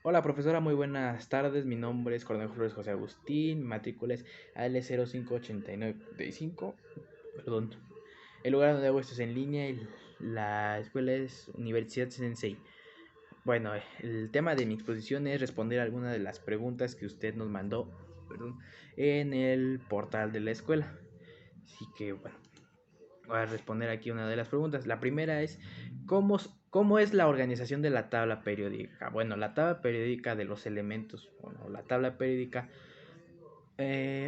Hola profesora, muy buenas tardes. Mi nombre es Coronel Flores José Agustín, mi matrícula es AL058935. Perdón. El lugar donde hago esto es en línea y la escuela es Universidad Sensei. Bueno, el tema de mi exposición es responder algunas de las preguntas que usted nos mandó, perdón, en el portal de la escuela. Así que bueno, voy a responder aquí una de las preguntas. La primera es, ¿cómo es la organización de la tabla periódica? Bueno, la tabla periódica de los elementos, bueno, la tabla periódica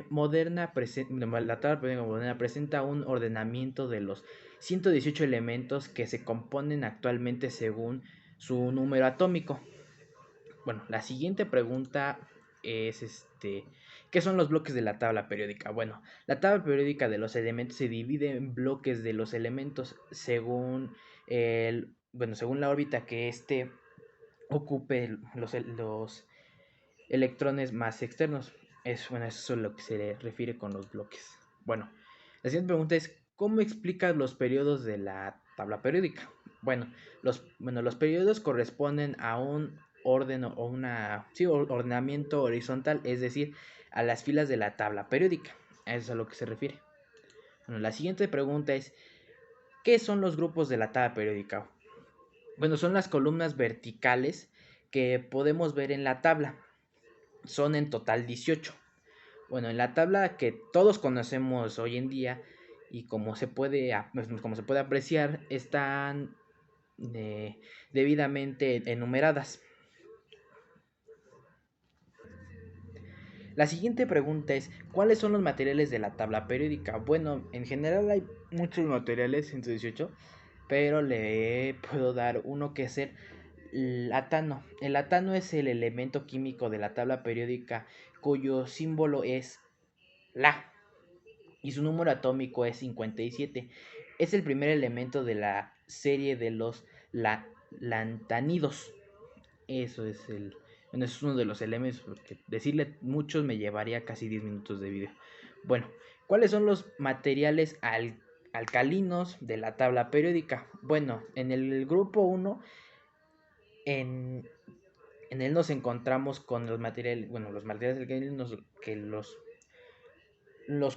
moderna, la tabla periódica moderna presenta un ordenamiento de los 118 elementos que se componen actualmente según su número atómico. Bueno, la siguiente pregunta es ¿qué son los bloques de la tabla periódica? Bueno, la tabla periódica de los elementos se divide en bloques de los elementos según según la órbita que ocupe los electrones más externos. Eso es lo que se refiere con los bloques. Bueno, la siguiente pregunta es ¿cómo explicas los periodos de la tabla periódica? Los periodos corresponden a un orden o ordenamiento horizontal, es decir, a las filas de la tabla periódica. Eso es a lo que se refiere. Bueno, la siguiente pregunta es ¿qué son los grupos de la tabla periódica? Bueno, son las columnas verticales que podemos ver en la tabla. Son en total 18. Bueno, en la tabla que todos conocemos hoy en día y como se puede apreciar, están debidamente enumeradas. La siguiente pregunta es, ¿cuáles son los materiales de la tabla periódica? Bueno, en general hay muchos materiales, 118, pero le puedo dar uno que es el atano. El atano es el elemento químico de la tabla periódica cuyo símbolo es La y su número atómico es 57. Es el primer elemento de la serie de los lantanidos. Eso es bueno, es uno de los elementos, porque decirle muchos me llevaría casi 10 minutos de video. Bueno, ¿cuáles son los materiales alcalinos de la tabla periódica? Bueno, en el grupo 1, en, en él nos encontramos con los materiales alcalinos que los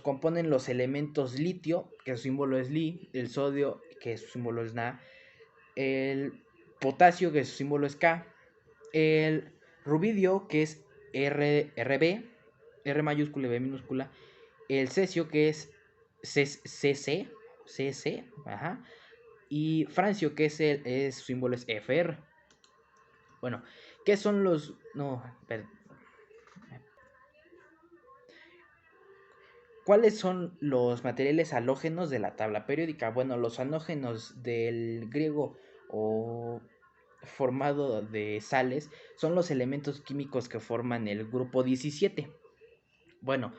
componen los elementos litio, que su símbolo es Li, el sodio, que su símbolo es Na, el potasio, que su símbolo es K, el rubidio, que es RB, R mayúscula y B minúscula, el cesio, que es CC, ajá, y francio, que su símbolo es FR. Bueno, ¿qué son los... No, ¿Cuáles son los materiales halógenos de la tabla periódica? Bueno, los halógenos del griego o formado de sales son los elementos químicos que forman el grupo 17. Bueno,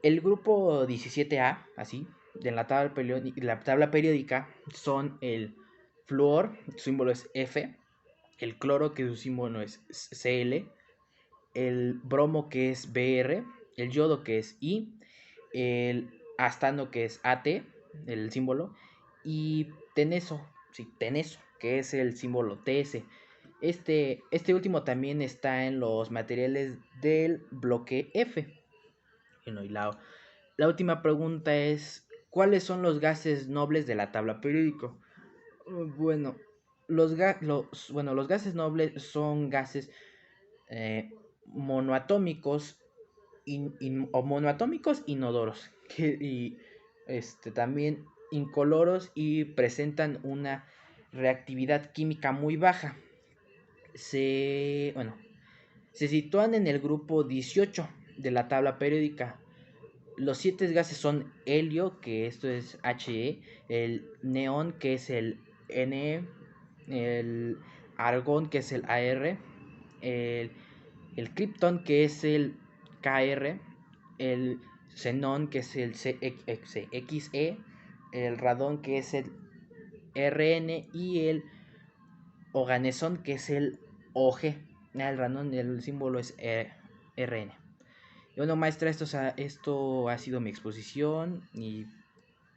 el grupo 17A, así, de la tabla periódica son el flúor, su símbolo es F, el cloro, que su símbolo es Cl, el bromo, que es Br, el yodo, que es I, el astano, que es AT, el símbolo, y teneso, sí, teneso, que es el símbolo TS. Este último también está en los materiales del bloque F. Bueno, y la última pregunta es, ¿cuáles son los gases nobles de la tabla periódica? Bueno, los gases nobles son gases monoatómicos o monoatómicos inodoros y también incoloros y presentan una reactividad química muy baja. Bueno, se sitúan en el grupo 18 de la tabla periódica. Los 7 gases son helio, que esto es He, el neón, que es el Ne, el argón, que es el Ar, el, el kriptón, que es el Kr, el xenón, que es el Xe, el radón, que es el Rn, y el oganesón, que es el Og. El radón, el símbolo es Rn. Y bueno, maestra, esto ha sido mi exposición y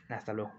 hasta luego.